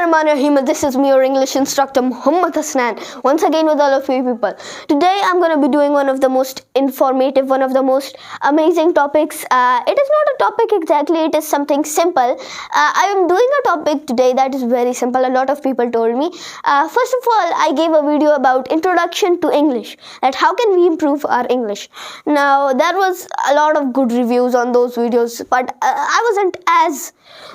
Bismillahirrahmanirrahim. This is me, your English instructor, Muhammad Hasnain, once again with all of you people. Today I'm going to be doing one of the most informative, one of the most amazing topics. It is not a topic exactly, it is something simple. I am doing a topic today that is very simple. A lot of people told me. First of all, I gave a video about introduction to English, that how can we improve our English. Now, there was a lot of good reviews on those videos, but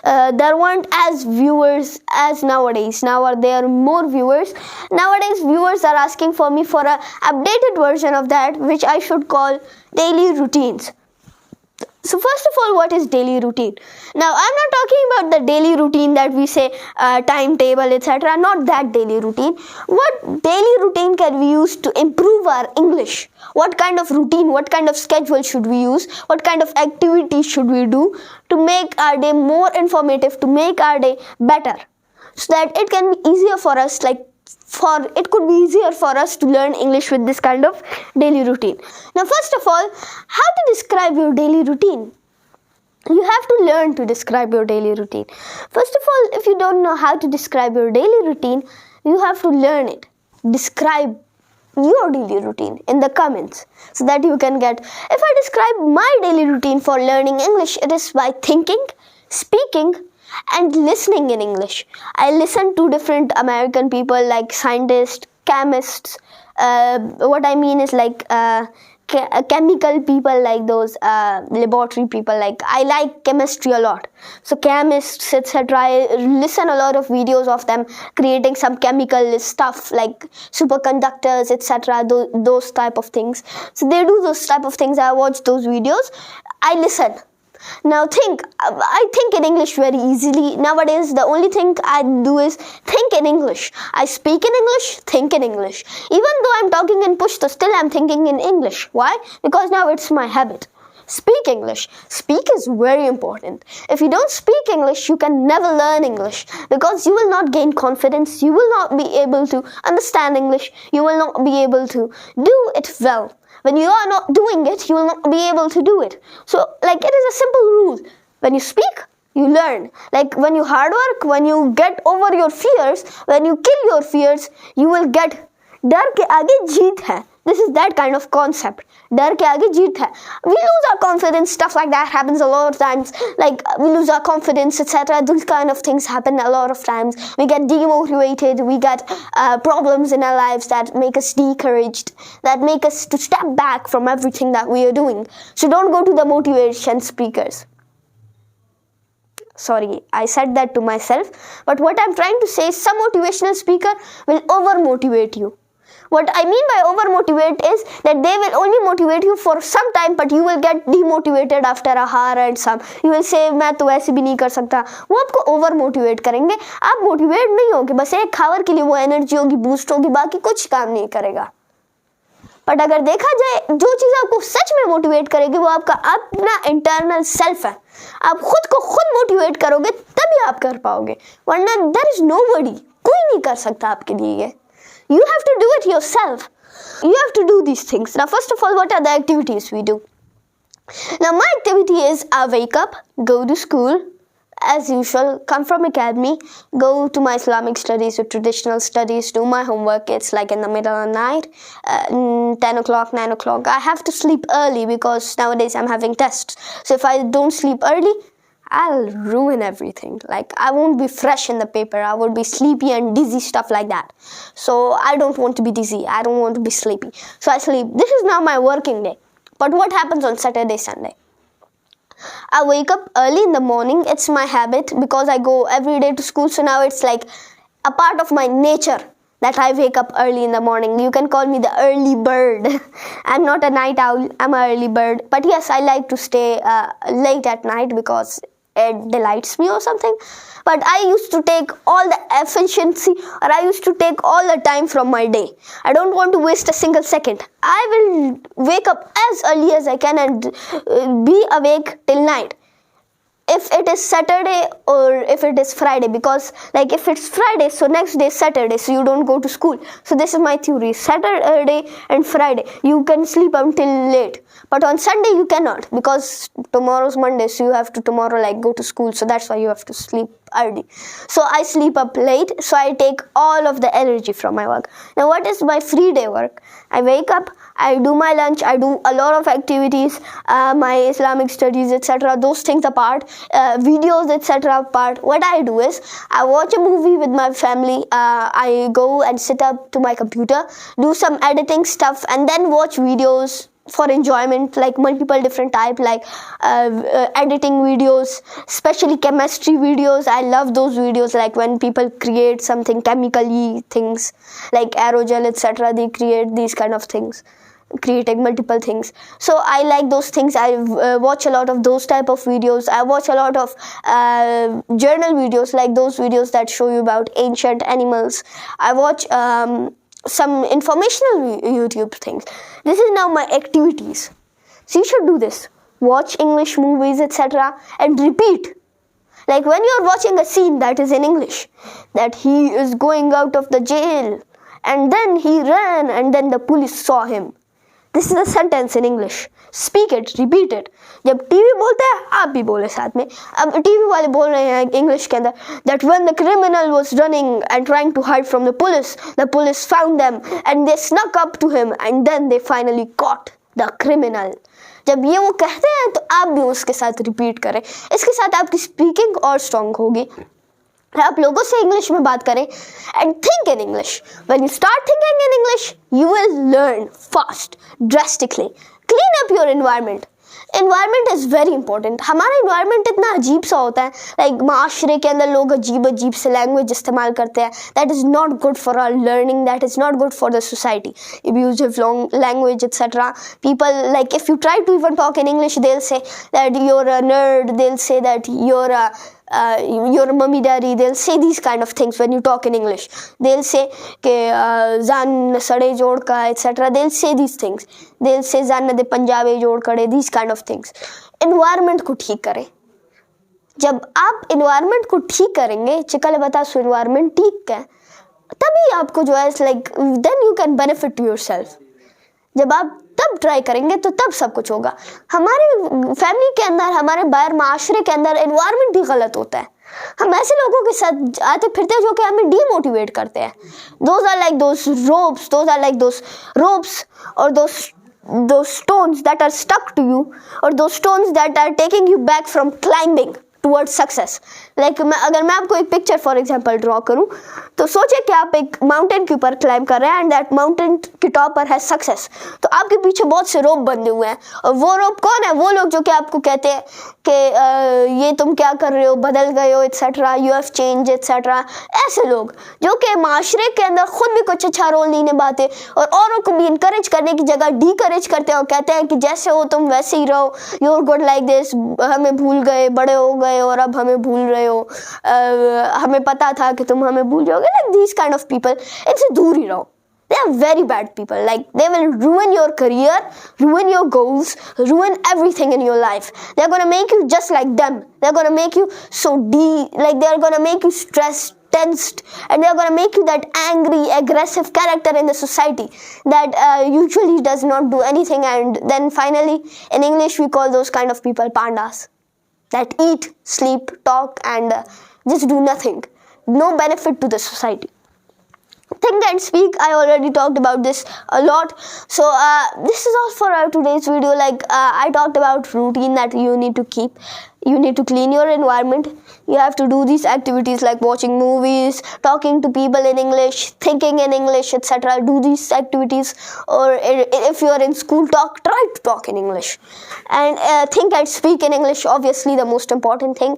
there weren't as viewers as nowadays. Now there are more viewers. Nowadays viewers are asking for me for a updated version of that, which I should call daily routines. So first of all, what is daily routine? Now I'm not talking about the daily routine that we say timetable, etc. Not that daily routine. What daily routine can we use to improve our English? What kind of routine, what kind of schedule should we use? What kind of activities should we do to make our day more informative, to make our day better, so that it can be easier for us, it could be easier for us to learn English with this kind of daily routine. Now, first of all, how to describe your daily routine? You have to learn to describe your daily routine. First of all, if you don't know how to describe your daily routine, you have to learn it. Describe your daily routine in the comments so that you can get. If I describe my daily routine for learning English, it is by thinking, speaking, and listening in English. I listen to different American people like scientists, chemists. What I mean is chemical people, like those laboratory people. Like, I like chemistry a lot. So chemists, etc. I listen a lot of videos of them creating some chemical stuff like superconductors, etc. Those type of things. So they do those type of things. I watch those videos. I listen. Now I think in English very easily. Nowadays, the only thing I do is think in English. I speak in English, think in English. Even though I'm talking in Pushto, still I'm thinking in English. Why? Because now it's my habit. Speak English. Speak is very important. If you don't speak English, you can never learn English, because you will not gain confidence. You will not be able to understand English. You will not be able to do it well. When you are not doing it, you will not be able to do it. So, it is a simple rule. When you speak, you learn. Like, when you hard work, when you get over your fears, when you kill your fears, you will get. डर के आगे जीत है. This is that kind of concept. डर के आगे जीत है. We lose our confidence. Stuff like that happens a lot of times. Like, we lose our confidence, etc. Those kind of things happen a lot of times. We get demotivated. We get problems in our lives that make us discouraged, that make us to step back from everything that we are doing. So don't go to the motivation speakers. Sorry, I said that to myself. But what I'm trying to say is, some motivational speaker will over-motivate you. What I mean by over-motivate is that they will only motivate you for some time, but you will get demotivated after a hour and some. You will say, मैं तो ऐसे भी नहीं कर सकता. वो आपको over-motivate करेंगे. आप motivate नहीं होगे. बस एक hour के लिए वो energy होगी, boost होगी, बाकी कुछ काम नहीं करेगा. बट अगर देखा जाए, जो चीज़ आपको सच में मोटिवेट करेगी वो आपका अपना इंटरनल सेल्फ है. आप खुद को खुद मोटिवेट करोगे तभी आप कर पाओगे, वरना देयर इज नोबडी, कोई नहीं कर सकता आपके लिए ये. You have to do it yourself. You have to do these things. Now, first of all, what are the activities we do? Now, my activity is I wake up, go to school, as usual, come from academy, go to my Islamic studies or traditional studies, do my homework. It's like in the middle of the night, 10 o'clock, 9 o'clock. I have to sleep early because nowadays I'm having tests. So if I don't sleep early, I'll ruin everything. Like, I won't be fresh in the paper. I would be sleepy and dizzy, stuff like that. So I don't want to be dizzy. I don't want to be sleepy. So I sleep. This is now my working day. But what happens on Saturday, Sunday? I wake up early in the morning. It's my habit because I go every day to school. So now it's like a part of my nature that I wake up early in the morning. You can call me the early bird. I'm not a night owl. I'm an early bird. But yes, I like to stay late at night because it delights me or something. But I used to take all the efficiency, or I used to take all the time from my day. I don't want to waste a single second. I will wake up as early as I can and be awake till night. If it is Saturday or if it is Friday, because if it's Friday, so next day is Saturday, so you don't go to school. So this is my theory. Saturday and Friday, you can sleep until late. but on Sunday you cannot, because tomorrow's Monday, so you have to tomorrow like go to school, so that's why you have to sleep early. So I sleep up late, so I take all of the energy from my work. Now what is my free day work? I wake up, I do my lunch, I do a lot of activities, my Islamic studies, etc. Those things apart, videos, etc. apart. What I do is I watch a movie with my family. I go and sit up to my computer, do some editing stuff, and then watch videos for enjoyment, like multiple different type, like editing videos, especially chemistry videos. I love those videos, like when people create something chemically things like aerogel, etc. They create these kind of things, creating multiple things. So I like those things. I watch a lot of those type of videos. I watch a lot of journal videos, like those videos that show you about ancient animals. I watch some informational YouTube things. This is now my activities. So you should do this. Watch English movies, etc. and repeat. Like when you're watching a scene that is in English, that he is going out of the jail and then he ran and then the police saw him. This is a sentence in English. Speak it, repeat it. जब TV बोलता है आप भी बोले साथ में. अब TV वाले बोल रहे हैं इंग्लिश के अंदर that when the criminal was running and trying to hide from the police found them and they snuck up to him and then they finally caught the criminal. जब ये वो कहते हैं तो आप भी उसके साथ रिपीट करें. इसके साथ आपकी स्पीकिंग और स्ट्रॉन्ग होगी. आप लोगों से इंग्लिश में बात करें and think in English. When you start thinking in English, you will learn fast, drastically. Clean up your environment. Environment is very important. हमारा environment इतना अजीब सा होता है, like माशरे के अंदर लोग अजीब से language इस्तेमाल करते हैं. That is not good for our learning. That is not good for the society. Abusive language, etc. People, like if you try to even talk in English, they'll say that you're a nerd. They'll say that you're a mummy daddy. They'll say these kind of things when you talk in English. They'll say ke zan sade jod ka, etc. They'll say these things. They'll say zan de punjabi jod kade, these kind of things. Environment को ठीक करें. जब आप environment को ठीक करेंगे, चिकले बता सो environment ठीक है, तभी आपको जो है like then you can benefit to yourself. जब आप तब ट्राई करेंगे तो तब सब कुछ होगा. हमारे फैमिली के अंदर, हमारे बाहर माशरे के अंदर एनवायरनमेंट ही गलत होता है. हम ऐसे लोगों के साथ आते फिरते जो कि हमें डीमोटिवेट करते हैं. Those are like those ropes or those stones that are stuck to you, or those stones that are taking you back from climbing towards success. Like अगर मैं आपको एक पिक्चर फॉर एग्जांपल ड्रॉ करूं, तो सोचिए कि आप एक माउंटेन के ऊपर क्लाइंब कर रहे हैं एंड दैट माउंटेन के टॉप पर है सक्सेस. तो आपके पीछे बहुत से रोप बंधे हुए हैं, और वो रोप कौन है? वो लोग जो कि आपको कहते हैं कि ये तुम क्या कर रहे हो, बदल गए हो, etcetera, you have change, etcetera. ऐसे लोग जो कि माशरे के अंदर खुद भी कुछ अच्छा रोल नहीं निभाते और औरों को भी इनकरेज करने की जगह डीकरेज करते हैं और कहते हैं कि जैसे हो तुम वैसे ही रहो, you are good like this, हमें भूल गए, बड़े हो गए और अब हमें भूल रहे हो, हमें पता था कि तुम हमें भूल जाओगे. Like these kind of people, इनसे दूर ही रहो. They are very bad people. Like they will ruin your career, ruin your goals, ruin everything in your life. They're gonna make you just like them. They're gonna make you like they're gonna make you stressed, tensed, and they're gonna make you that angry, aggressive character in the society that usually does not do anything. And then finally, in English, we call those kind of people pandas, that eat, sleep, talk, and just do nothing. No benefit to the society. Think and speak, I already talked about this a lot. So this is all for our today's video. Like I talked about routine that you need to keep. You need to clean your environment. You have to do these activities like watching movies, talking to people in English, thinking in English, etc. Do these activities. Or if you are in school, try to talk in English. And think and speak in English, obviously the most important thing.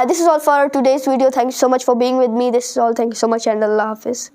This is all for today's video. Thank you so much for being with me. This is all. Thank you so much, and Allah Hafiz.